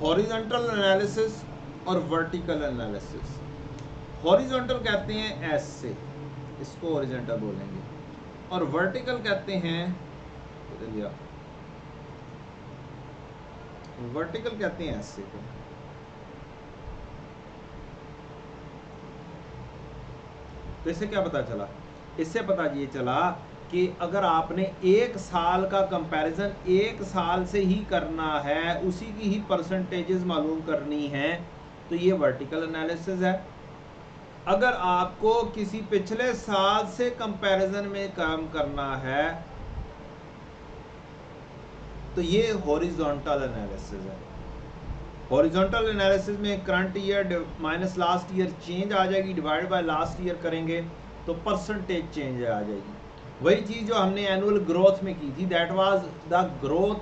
Horizontal analysis और vertical analysis. Horizontal कहते हैं एस से, इसको हॉरिजॉन्टल बोलेंगे, और वर्टिकल कहते हैं, वर्टिकल कहते हैं एस से। तो इससे क्या पता चला? इससे पता ये चला कि अगर आपने एक साल का कंपैरिजन एक साल से ही करना है, उसी की ही परसेंटेजेस मालूम करनी है, तो ये वर्टिकल एनालिसिस है। अगर आपको किसी पिछले साल से कंपैरिजन में काम करना है, तो ये हॉरिजॉन्टल एनालिसिस है। हॉरिजॉन्टल एनालिसिस में current year minus last year change आ जाएगी, डिवाइड बाय लास्ट ईयर करेंगे तो परसेंटेज चेंज आ जाएगी। वही चीज जो हमने एनुअल ग्रोथ में की थी, that was the growth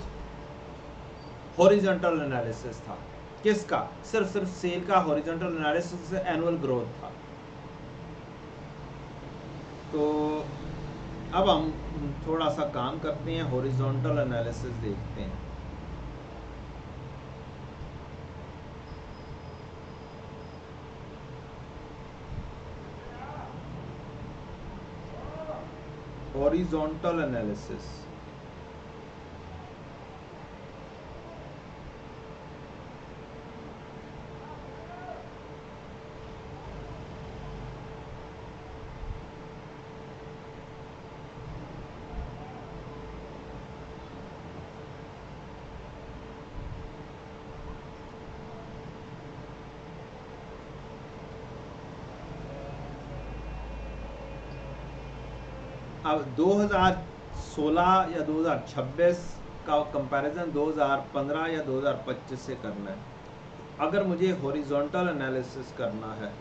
horizontal analysis था। किसका? सिर्फ सेल का हॉरिजॉन्टल एनालिसिस एनुअल ग्रोथ था। तो अब हम थोड़ा सा काम करते हैं, हॉरिजॉन्टल एनालिसिस देखते हैं। हॉरिजॉन्टल एनालिसिस अब 2016 या 2026 का कंपैरिजन 2015 या 2025 से करना है। अगर मुझे हॉरिजॉन्टल एनालिसिस करना है,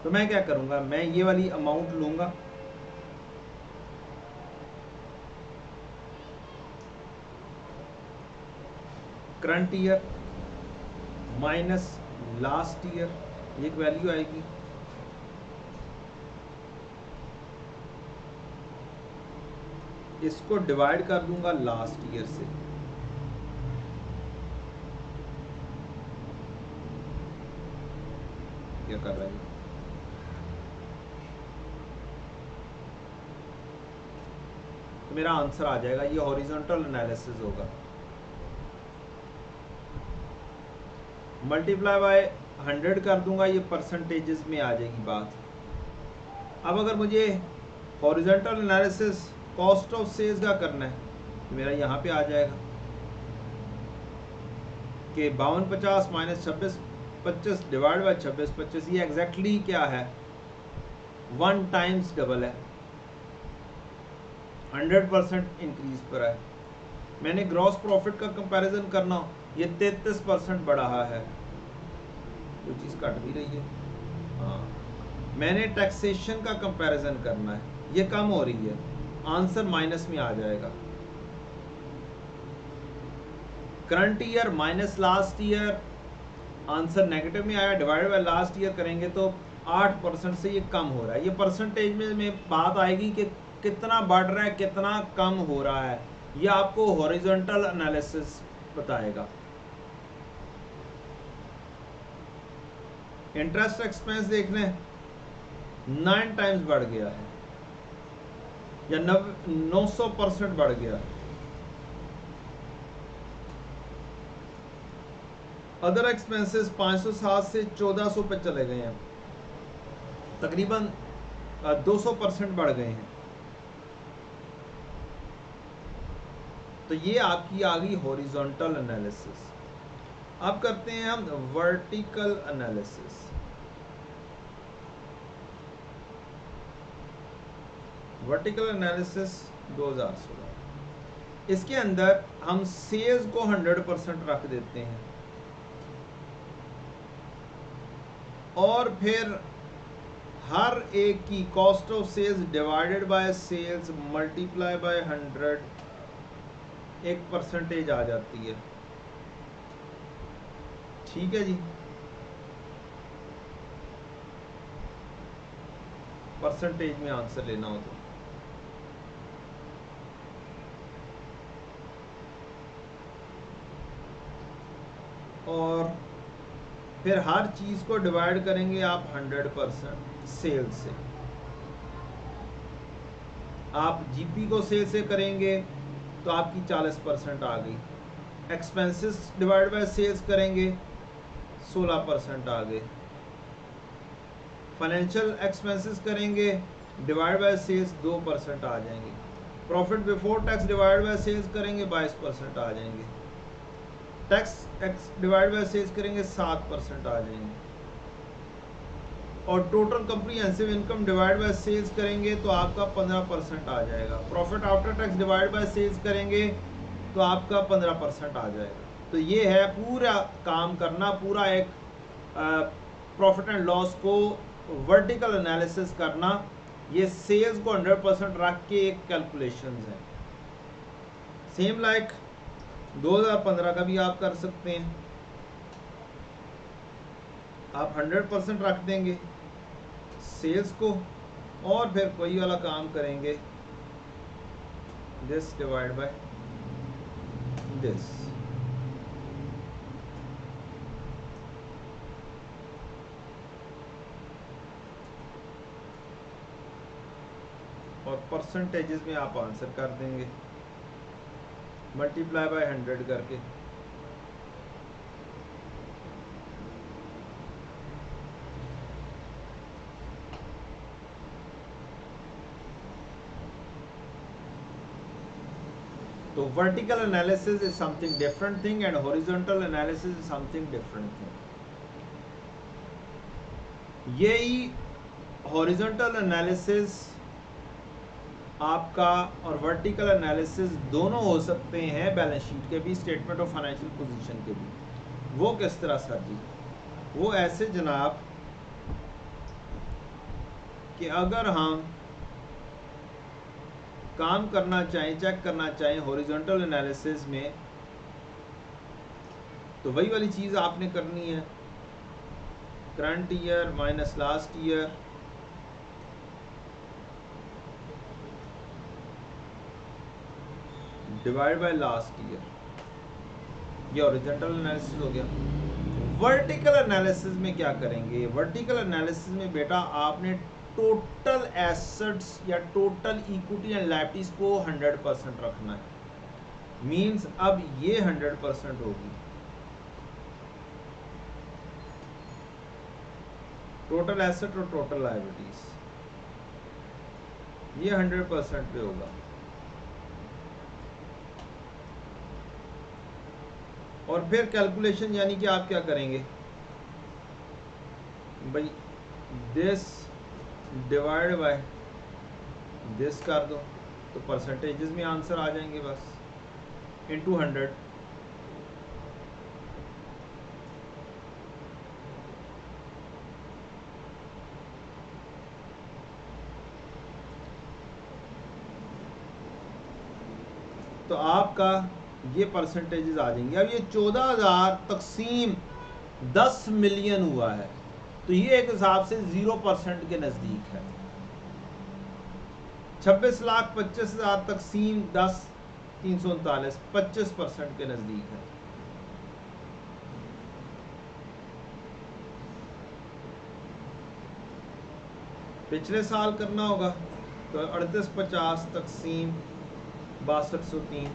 तो मैं क्या करूंगा? मैं ये वाली अमाउंट लूंगा, current year minus last year, एक वैल्यू आएगी, इसको डिवाइड कर दूंगा लास्ट ईयर से। क्या कर रहा है? तो मेरा आंसर आ जाएगा, ये हॉरिजॉन्टल एनालिसिस होगा। मल्टीप्लाई बाय 100 कर दूंगा, ये परसेंटेजेस में आ जाएगी बात। अब अगर मुझे horizontal analysis cost of sales का करना है, तो मेरा यहाँ पे आ जाएगा कि 5250 माइनस 2625 डिवाइड बाय 2625, ये एग्जैक्टली क्या है? 1 टाइम्स डबल है, 100% इंक्रीज पर है। मैंने ग्रॉस प्रॉफिट का कंपैरिजन करना, ये 33% बढ़ रहा है, कोई चीज़ घट भी रही है। हाँ, मैंने टैक्सेशन का कंपैरिजन करना है, ये कम हो रही है, आंसर माइनस में आ जाएगा। Current year minus last year, answer negative में आया, डिवाइड बाय लास्ट ईयर करेंगे तो 8% से ये कम हो रहा है। ये परसेंटेज में बात आएगी कि कितना बढ़ रहा है, कितना कम हो रहा है, ये आपको हॉरिजॉन्टल एनालिसिस बताएगा। इंटरेस्ट एक्सपेंस देख लें, 9 टाइम्स बढ़ गया है, या 900% बढ़ गया। अदर एक्सपेंसेस 507 से 1400 पे चले गए हैं, तकरीबन 200% बढ़ गए हैं। तो ये आपकी आ गई हॉरिजॉन्टल एनालिसिस। अब करते हैं हम वर्टिकल एनालिसिस। वर्टिकल एनालिसिस 2016, इसके अंदर हम सेल्स को 100% रख देते हैं, और फिर हर एक की cost of sales divided by sales multiply by 100, एक परसेंटेज आ जाती है। ठीक है जी, परसेंटेज में आंसर लेना हो तो। और फिर हर चीज को डिवाइड करेंगे आप 100% सेल से। आप जीपी को सेल से करेंगे तो आपकी 40% आ गई। एक्सपेंसेस डिवाइड बाय सेल्स करेंगे 16% आ गए। फाइनेंशियल एक्सपेंसेस करेंगे डिवाइड बाय सेल्स 2% आ जाएंगे। Profit before tax divide by sales करेंगे 22% आ जाएंगे। टैक्स डिवाइड बाय सेल्स करेंगे 7% आ जाएंगे। और total comprehensive income divide by sales करेंगे तो आपका 15% आ जाएगा। Profit after tax divide by sales करेंगे तो आपका 15% आ जाएगा। तो ये है पूरा काम करना, पूरा एक प्रॉफिट एंड लॉस को वर्टिकल एनालिसिस करना। ये सेल्स को 100% रख के एक कैलकुलेशंस है। सेम लाइक 2015 का भी आप कर सकते हैं। आप 100% रख देंगे सेल्स को और फिर कोई वाला काम करेंगे दिस डिवाइड बाय दिस। और परसेंटेजेस में आप आंसर कर देंगे मल्टीप्लाई बाय 100 करके। तो vertical analysis is something different thing and horizontal analysis is something different thing. यही हॉरिजॉन्टल एनालिसिस आपका और वर्टिकल एनालिसिस दोनों हो सकते हैं बैलेंस शीट के भी, स्टेटमेंट ऑफ फाइनेंशियल पोजीशन के भी। वो किस तरह सर जी? वो ऐसे जनाब कि अगर हम काम करना चाहें, चेक करना चाहें हॉरिजॉन्टल एनालिसिस में, तो वही वाली चीज़ आपने करनी है, current year minus last year divide by last year. ये हॉरिजॉन्टल एनालिसिस हो गया। वर्टिकल एनालिसिस में क्या करेंगे? वर्टिकल एनालिसिस में बेटा आपने टोटल एसेट्स या टोटल इक्विटी एंड लायबिलिटीज को 100% रखना है। मींस अब ये 100% होगी, टोटल एसेट और टोटल लायबिलिटीज ये 100% पे होगा। और फिर कैलकुलेशन यानी कि आप क्या करेंगे भाई, दिस डिवाइड बाय दिस कर दो तो परसेंटेजेस में आंसर आ जाएंगे बस, इनटू 100। तो आपका ये परसेंटेजेस आ जाएंगे। अब ये 14,000 तकसीम 10 मिलियन हुआ है, तो ये एक हिसाब से 0% के नज़दीक है। 26,25,000 तकसीम 10 339 25% के नज़दीक है। पिछले साल करना होगा तो 3850 तकसीम 6203,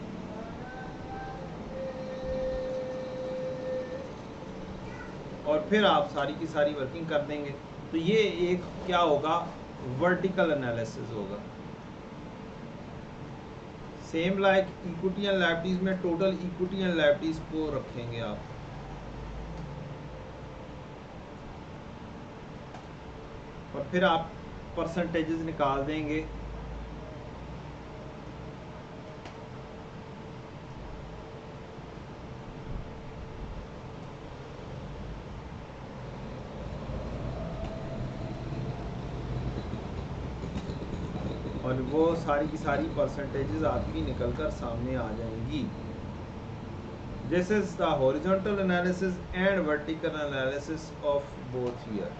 और फिर आप सारी की सारी वर्किंग कर देंगे। तो ये एक क्या होगा, वर्टिकल एनालिसिस होगा। Same like equity and liabilities में टोटल इक्विटी एंड लायबिलिटीज को रखेंगे आप, और फिर आप परसेंटेजेस निकाल देंगे। और वो सारी की सारी परसेंटेजेस आपकी निकल कर सामने आ जाएंगी। This is the horizontal analysis and vertical analysis of both year.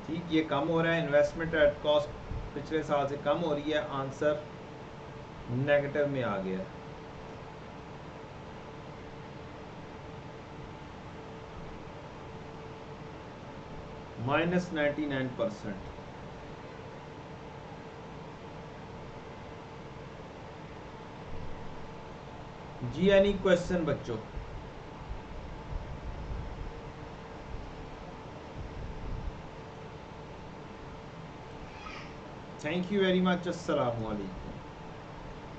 ठीक, ये कम हो रहा है, इन्वेस्टमेंट एट कॉस्ट पिछले साल से कम हो रही है, आंसर नेगेटिव में आ गया। -99%। जी एनी क्वेश्चन बच्चों? Thank you very much. अस्सलाम वालेकुम।